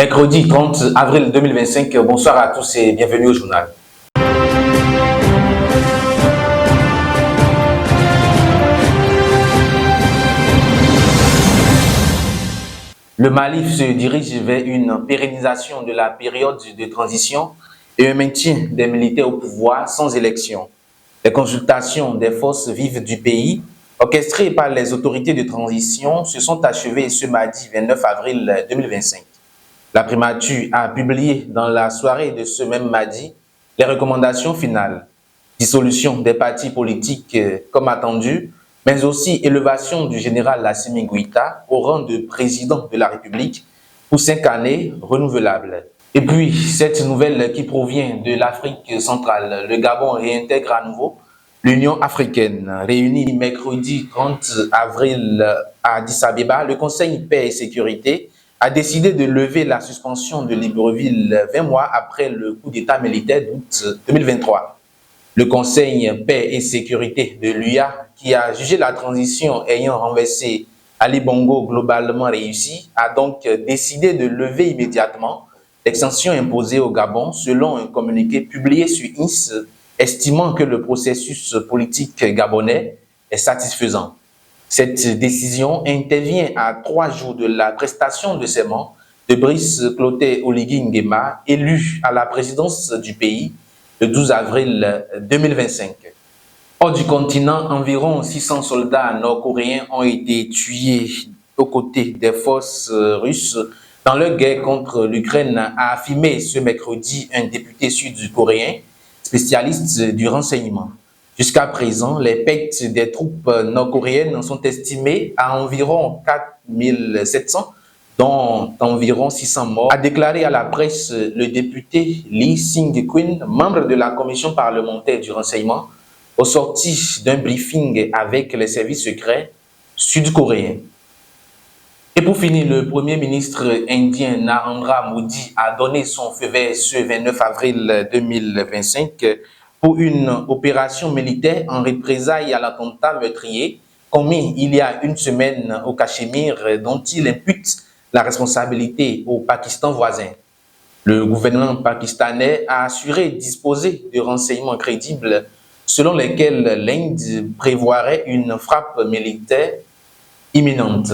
Mercredi 30 avril 2025, bonsoir à tous et bienvenue au journal. Le Mali se dirige vers une pérennisation de la période de transition et un maintien des militaires au pouvoir sans élection. Les consultations des forces vives du pays, orchestrées par les autorités de transition, se sont achevées ce mardi 29 avril 2025. La primature a publié dans la soirée de ce même mardi les recommandations finales. Dissolution des partis politiques comme attendu, mais aussi élévation du général Assimi Goïta au rang de président de la République pour 5 années renouvelables. Et puis, cette nouvelle qui provient de l'Afrique centrale, le Gabon réintègre à nouveau l'Union africaine. Réunie mercredi 30 avril à Addis Abeba, le Conseil paix et sécurité a décidé de lever la suspension de Libreville 20 mois après le coup d'État militaire d'août 2023. Le Conseil paix et sécurité de l'UA, qui a jugé la transition ayant renversé Ali Bongo globalement réussie, a donc décidé de lever immédiatement l'extension imposée au Gabon selon un communiqué publié sur INS, estimant que le processus politique gabonais est satisfaisant. Cette décision intervient à 3 jours de la prestation de serment de Brice Clotaire Oligui Nguema, élu à la présidence du pays le 12 avril 2025. Hors du continent, environ 600 soldats nord-coréens ont été tués aux côtés des forces russes dans leur guerre contre l'Ukraine, a affirmé ce mercredi un député sud-coréen spécialiste du renseignement. Jusqu'à présent, les pertes des troupes nord-coréennes sont estimées à environ 4 700, dont environ 600 morts, a déclaré à la presse le député Lee Sing-kwin, membre de la commission parlementaire du renseignement, au sorti d'un briefing avec les services secrets sud-coréens. Et pour finir, le Premier ministre indien Narendra Modi a donné son feu vert ce 29 avril 2025 pour une opération militaire en représailles à l'attentat meurtrier commis il y a une semaine au Cachemire, dont il impute la responsabilité au Pakistan voisin. Le gouvernement pakistanais a assuré disposer de renseignements crédibles selon lesquels l'Inde prévoirait une frappe militaire imminente.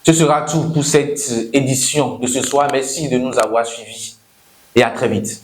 Ce sera tout pour cette édition de ce soir. Merci de nous avoir suivis et à très vite.